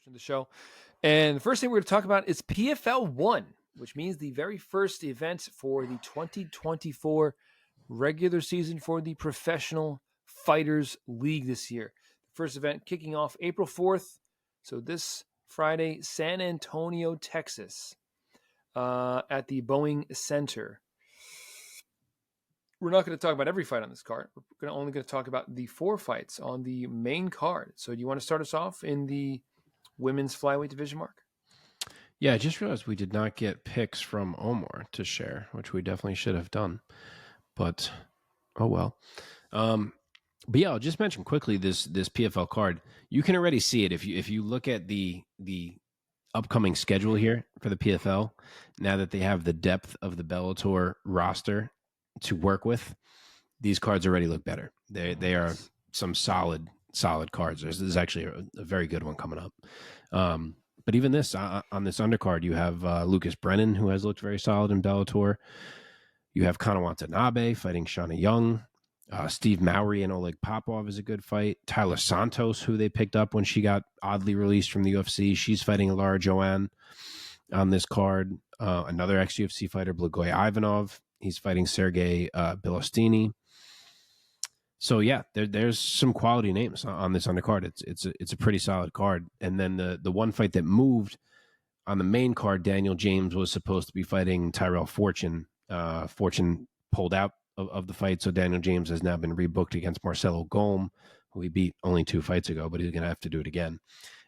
portion of the show. And the first thing we're going to talk about is PFL 1, which means the very first event for the 2024 regular season for the Professional Fighters League this year. The first event kicking off April 4th. So this Friday, San Antonio, Texas, at the Boeing Center. We're not going to talk about every fight on this card. We're only going to talk about the 4 fights on the main card. So do you want to start us off in the women's flyweight division, Mark? Yeah, I just realized we did not get picks from Omar to share, which we definitely should have done. But, oh well. But yeah, I'll just mention quickly this PFL card. You can already see it if you look at the upcoming schedule here for the PFL. Now that they have the depth of the Bellator roster to work with, these cards already look better. They are some solid cards. There's actually a very good one coming up. But even this on this undercard, you have Lucas Brennan, who has looked very solid in Bellator. You have Kana Watanabe fighting Shauna Young. Steve Mowry and Oleg Popov is a good fight. Tyler Santos, who they picked up when she got oddly released from the UFC. She's fighting Lara Joanne on this card. Another ex-UFC fighter, Blagoy Ivanov. He's fighting Sergey Bilostini. So yeah, there's some quality names on this undercard. It's a pretty solid card. And then the one fight that moved on the main card, Daniel James was supposed to be fighting Tyrell Fortune. Fortune pulled out of the fight, so Daniel James has now been rebooked against Marcelo Golm, who he beat only 2 fights ago, but he's going to have to do it again.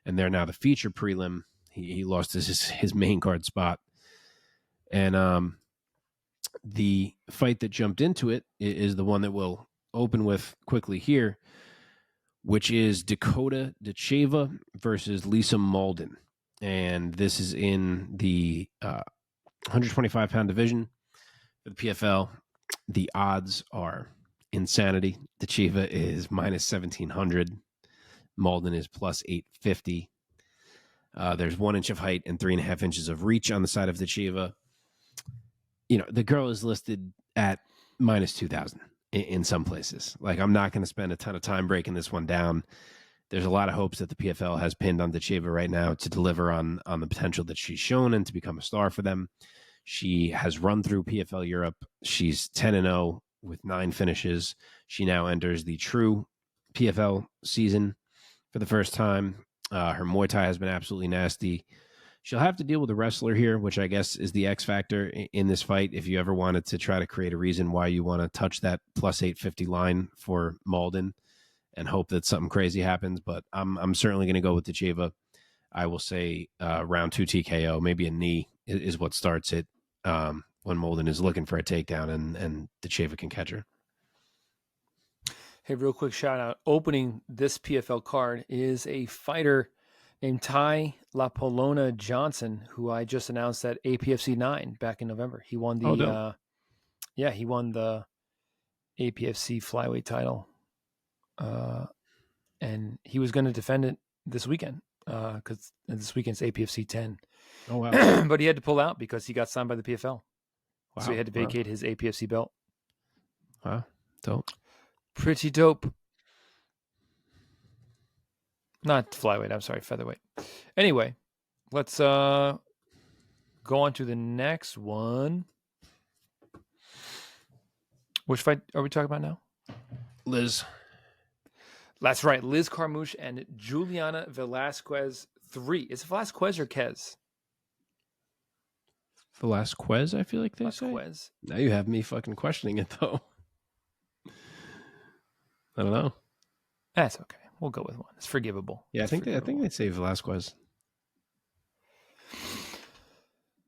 And they're now the feature prelim. He lost his main card spot. And the fight that jumped into it is the one that we'll open with quickly here, which is Dakota Ditcheva versus Lisa Mauldin. And this is in the 125-pound division for the PFL. The odds are insanity. Ditcheva is minus 1,700. Mauldin is plus 850. There's 1 inch of height and 3.5 inches of reach on the side of Ditcheva. You know, the girl is listed at minus 2,000 in some places. Like, I'm not going to spend a ton of time breaking this one down. There's a lot of hopes that the PFL has pinned on Ditcheva right now to deliver on the potential that she's shown and to become a star for them. She has run through PFL Europe. She's 10-0 with 9 finishes. She now enters the true PFL season for the first time. Her Muay Thai has been absolutely nasty. She'll have to deal with a wrestler here, which I guess is the X factor in this fight. If you ever wanted to try to create a reason why you want to touch that plus 850 line for Mauldin and hope that something crazy happens. But I'm certainly going to go with Ditcheva. I will say round 2 TKO, maybe a knee is what starts it. When Mauldin is looking for a takedown and Ditcheva can catch her. Hey, real quick shout out. Opening this PFL card is a fighter named Ty La Polona Johnson, who I just announced at APFC 9 back in November. He won the he won the APFC flyweight title. And he was going to defend it this weekend because this weekend's APFC 10. Oh, wow. But he had to pull out because he got signed by the PFL. Wow. So he had to vacate his APFC belt. Wow. Dope. Pretty dope. Not flyweight, I'm sorry, featherweight. Anyway, let's go on to the next one. Which fight are we talking about now? Liz. That's right. Liz Carmouche and Juliana Velasquez 3. Is it Velasquez or Quez? Velasquez, I feel like they Velasquez. say. Now you have me fucking questioning it, though. I don't know. That's okay. We'll go with one. It's forgivable. Yeah, I think they say Velasquez.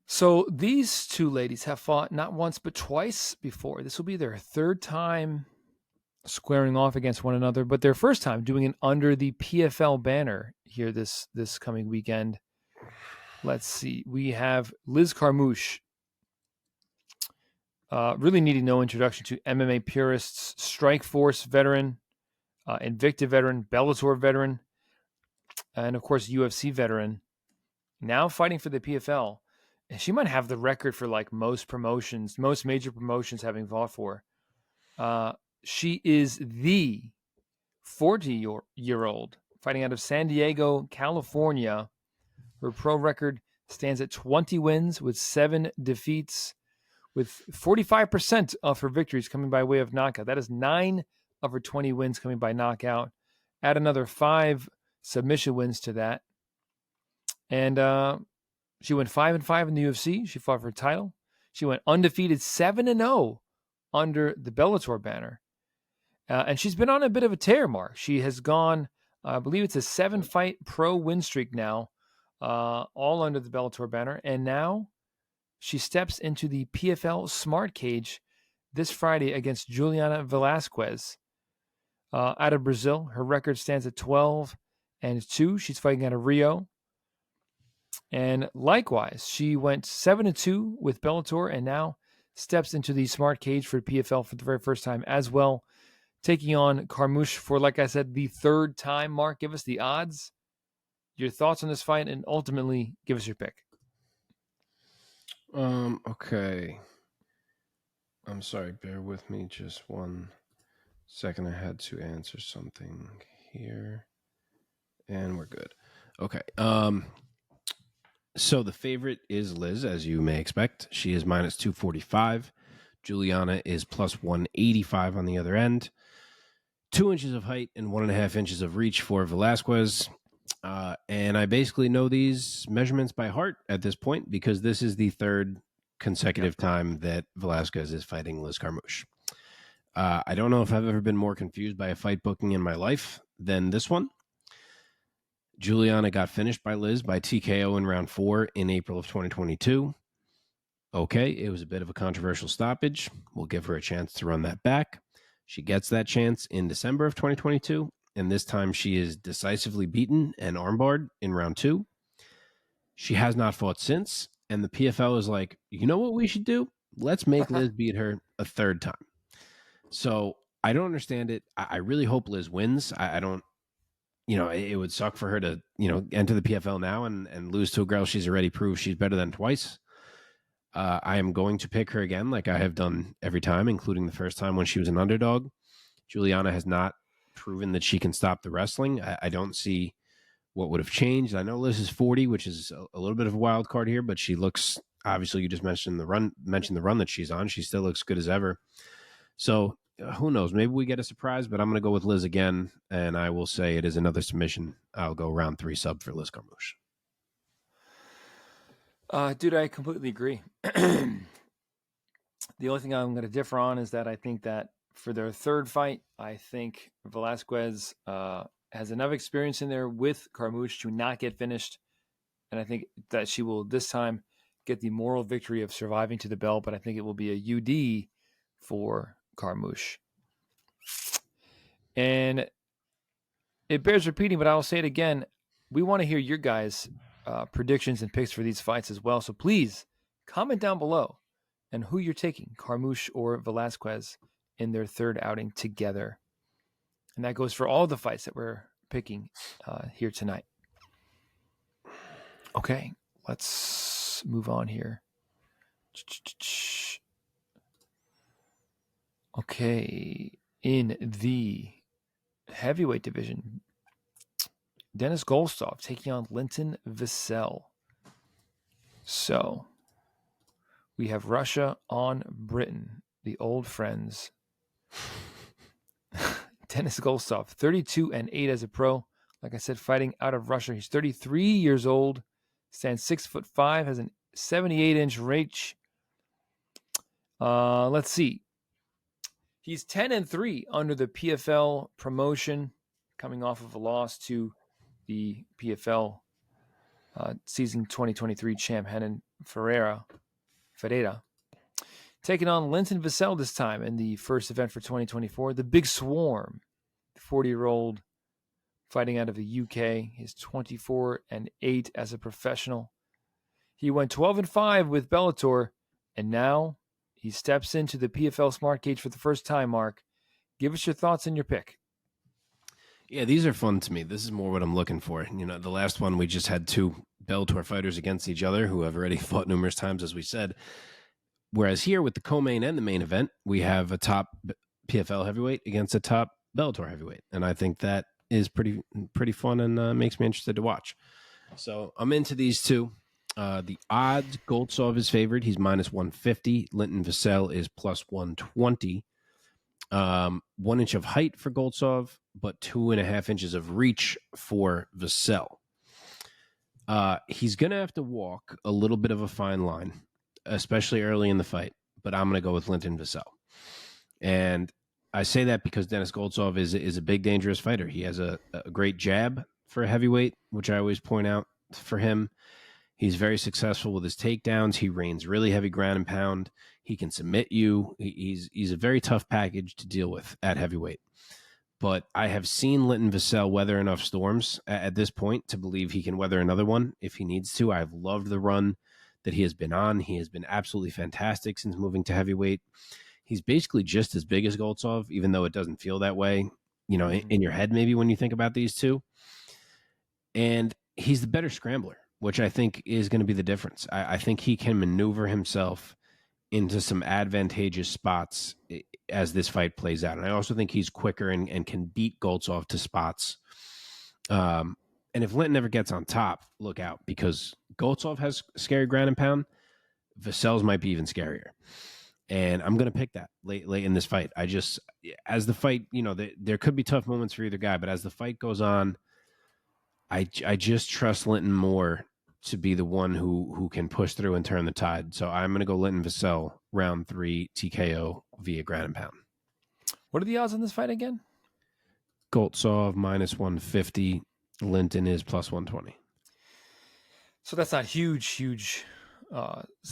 So these two ladies have fought not once but twice before. This will be their 3rd time squaring off against one another, but their first time doing it under the PFL banner here this coming weekend. Let's see. We have Liz Carmouche, really needing no introduction to MMA purists, Strikeforce veteran, Invicta veteran, Bellator veteran, and of course UFC veteran. Now fighting for the PFL. And she might have the record for like most major promotions having fought for. She is the 40-year-old fighting out of San Diego, California, Her pro record stands at 20 wins with 7 defeats, with 45% of her victories coming by way of knockout. That is 9 of her 20 wins coming by knockout. Add another 5 submission wins to that. And she went 5-5 in the UFC. She fought for a title. She went undefeated 7-0 under the Bellator banner. And she's been on a bit of a tear, Mark. She has gone, I believe it's a 7-fight pro win streak now, all under the Bellator banner. And now she steps into the PFL Smart Cage this Friday against Juliana Velasquez out of Brazil. Her record stands at 12-2. She's fighting out of Rio. And likewise, she went 7-2 with Bellator and now steps into the Smart Cage for PFL for the very first time as well, taking on Carmouche for, like I said, the third time. Mark, give us the odds, your thoughts on this fight, and ultimately give us your pick. Okay. I'm sorry, bear with me just 1 second. I had to answer something here. And we're good. Okay. So the favorite is Liz, as you may expect. She is minus 245. Juliana is plus 185 on the other end. 2 inches of height and 1.5 inches of reach for Velasquez. And I basically know these measurements by heart at this point because this is the third consecutive time that Velasquez is fighting Liz Carmouche. I don't know if I've ever been more confused by a fight booking in my life than this one. Juliana got finished by Liz by TKO in round 4 in April of 2022. Okay, it was a bit of a controversial stoppage. We'll give her a chance to run that back. She gets that chance in December of 2022, and this time she is decisively beaten and armbarred in round 2. She has not fought since, and the PFL is like, you know what we should do? Let's make Liz beat her a third time. So I don't understand it. I really hope Liz wins. I don't, it would suck for her to, enter the PFL now and lose to a girl she's already proved she's better than twice. I am going to pick her again, like I have done every time, including the first time when she was an underdog. Juliana has not proven that she can stop the wrestling. I don't see what would have changed. I know Liz is 40, which is a little bit of a wild card here, but she looks, obviously you just mentioned the run that she's on. She still looks good as ever. So who knows? Maybe we get a surprise, but I'm going to go with Liz again, and I will say it is another submission. I'll go round 3 sub for Liz Carmouche. Dude, I completely agree. The only thing I'm going to differ on is that I think that for their third fight, I think Velasquez has enough experience in there with Carmouche to not get finished. And I think that she will this time get the moral victory of surviving to the bell, but I think it will be a UD for Carmouche. And it bears repeating, but I'll say it again. We want to hear your guys' predictions and picks for these fights as well. So please comment down below and who you're taking, Carmouche or Velasquez, in their third outing together. And that goes for all the fights that we're picking here tonight. Okay, let's move on here. Okay, in the heavyweight division, Denis Goltsov taking on Linton Vassell. So we have Russia on Britain, the old friends. Denis Goltsov, 32-8 as a pro. Like I said, fighting out of Russia. He's 33 years old, stands 6'5", has an 78-inch reach. Let's see. He's 10-3 under the PFL promotion, coming off of a loss to the PFL season 2023 champ Renan Ferreira. Taking on Linton Vassell this time in the first event for 2024, the Big Swarm, the 40-year-old fighting out of the UK. He's 24-8 as a professional. He went 12-5 with Bellator, and now he steps into the PFL Smart Cage for the first time. Mark, give us your thoughts and your pick. Yeah, these are fun to me. This is more what I'm looking for. The last one, we just had 2 Bellator fighters against each other who have already fought numerous times, as we said. Whereas here with the co-main and the main event, we have a top PFL heavyweight against a top Bellator heavyweight. And I think that is pretty fun and makes me interested to watch. So I'm into these two. The odds, Goltsov is favored. He's minus 150. Linton Vassell is plus 120. 1 inch of height for Goltsov, but 2.5 inches of reach for Vassell. He's going to have to walk a little bit of a fine line, especially early in the fight, but I'm going to go with Linton Vassell. And I say that because Denis Goltsov is a big, dangerous fighter. He has a great jab for a heavyweight, which I always point out for him. He's very successful with his takedowns. He reigns really heavy ground and pound. He can submit you. He's a very tough package to deal with at heavyweight. But I have seen Linton Vassell weather enough storms at this point to believe he can weather another one if he needs to. I've loved the run that he has been on. He has been absolutely fantastic since moving to heavyweight. He's basically just as big as Goltsov, even though it doesn't feel that way, in your head maybe when you think about these two. And he's the better scrambler, which I think is going to be the difference. I think he can maneuver himself into some advantageous spots as this fight plays out. And I also think he's quicker and can beat Goltsov to spots. And if Linton never gets on top, look out, because Goltsov has scary ground and pound. Vassell's might be even scarier. And I'm going to pick that late in this fight. As the fight, there could be tough moments for either guy, but as the fight goes on, I just trust Linton more to be the one who can push through and turn the tide. So I'm going to go Linton Vassell, round 3, TKO via ground and pound. What are the odds on this fight again? Goltsov minus 150. Linton is plus 120. So that's not huge separation.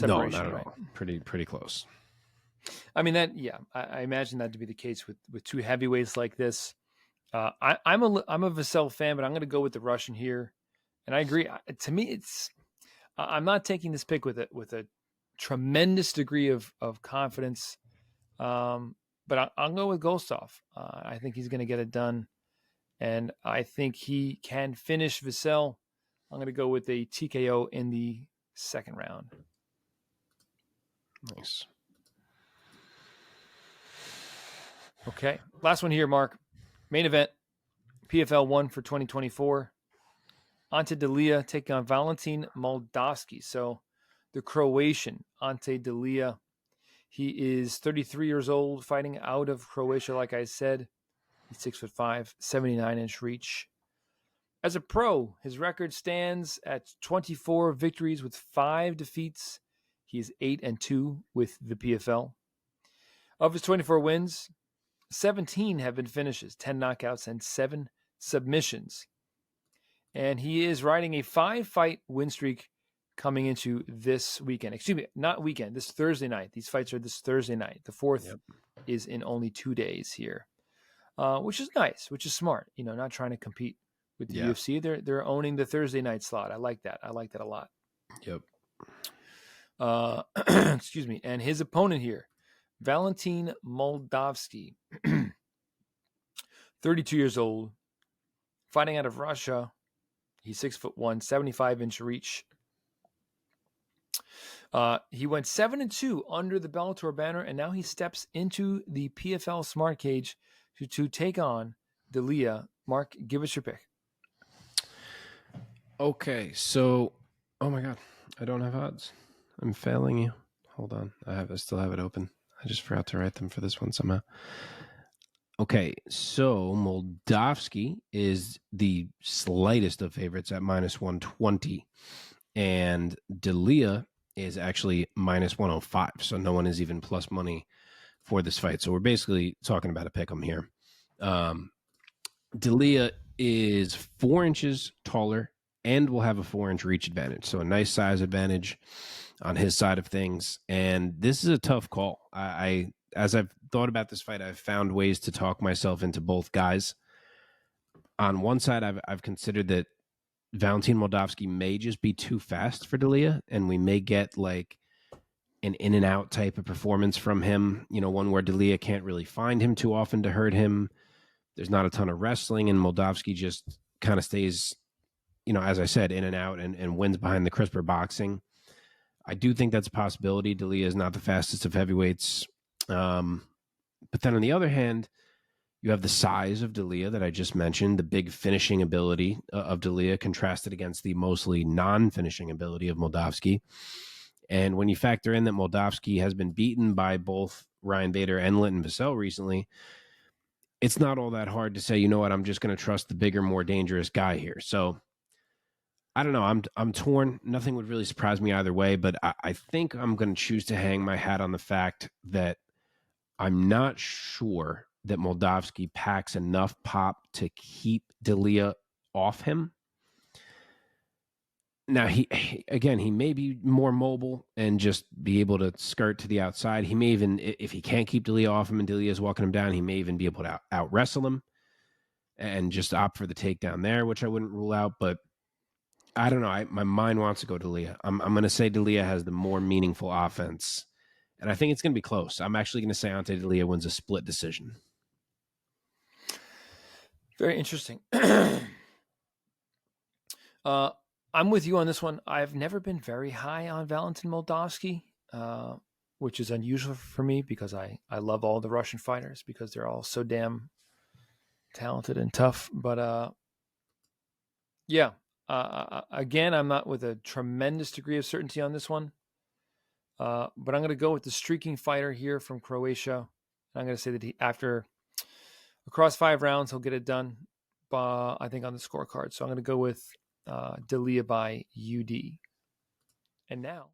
No, not at right? all. Pretty close. I mean, I imagine that to be the case with two heavyweights like this. I'm a Vassell fan, but I'm going to go with the Russian here. And I agree. To me, I'm not taking this pick with a tremendous degree of confidence. But I'll go with Goltsov. I think he's going to get it done. And I think he can finish Vassell. I'm going to go with a TKO in the second round. Nice. Okay. Last one here, Mark. Main event, PFL 1 for 2024. Ante Delija taking on Valentin Moldavsky. So the Croatian Ante Delija. He is 33 years old, fighting out of Croatia, like I said. He's 6'5", 79-inch reach. As a pro, his record stands at 24 victories with 5 defeats. He's 8-2 with the PFL. Of his 24 wins, 17 have been finishes, 10 knockouts, and 7 submissions. And he is riding a 5-fight win streak coming into this weekend. Excuse me, not weekend, this Thursday night. These fights are this Thursday night. The 4th is in only 2 days here, which is nice, which is smart. Not trying to compete with the UFC. They're owning the Thursday night slot. I like that. I like that a lot. Yep. Excuse me. And his opponent here, Valentin Moldavsky, 32 years old, fighting out of Russia. He's 6'1", 75-inch reach. He went 7-2 under the Bellator banner, and now he steps into the PFL Smart Cage to take on Delija. Mark, give us your pick. Okay, so, oh my God, I don't have odds. I'm failing you. Hold on, I still have it open. I just forgot to write them for this one somehow. Okay, so Moldavsky is the slightest of favorites at minus 120, and Delija is actually minus 105, so no one is even plus money for this fight. So we're basically talking about a pick 'em here. Delija is 4 inches taller and will have a 4-inch reach advantage, so a nice size advantage on his side of things. And this is a tough call. As I've thought about this fight, I've found ways to talk myself into both guys. On one side, I've considered that Valentin Moldavsky may just be too fast for Delija, and we may get like an in and out type of performance from him. One where Delija can't really find him too often to hurt him. There's not a ton of wrestling, and Moldavsky just kind of stays, as I said, in and out and wins behind the crisper boxing. I do think that's a possibility. Delija is not the fastest of heavyweights. But then on the other hand, You have the size of Delija that I just mentioned, the big finishing ability of Delija contrasted against the mostly non-finishing ability of Moldavsky. And when you factor in that Moldavsky has been beaten by both Ryan Bader and Linton Vassell recently, it's not all that hard to say, you know what, I'm just going to trust the bigger, more dangerous guy here. So I don't know. I'm torn. Nothing would really surprise me either way, but I think I'm going to choose to hang my hat on the fact that I'm not sure that Moldavsky packs enough pop to keep Delija off him. Now, he may be more mobile and just be able to skirt to the outside. He may even, if he can't keep Delija off him and Delija is walking him down, he may even be able to out wrestle him and just opt for the takedown there, which I wouldn't rule out. But I don't know. My mind wants to go Delija. I'm going to say Delija has the more meaningful offense, and I think it's going to be close. I'm actually going to say Ante Delija wins a split decision. Very interesting. I'm with you on this one. I've never been very high on Valentin Moldavsky, which is unusual for me because I love all the Russian fighters because they're all so damn talented and tough. But yeah, again, I'm not with a tremendous degree of certainty on this one. But I'm going to go with the streaking fighter here from Croatia. I'm going to say that after across 5 rounds, he'll get it done, I think, on the scorecard. So I'm going to go with Delija by UD. And now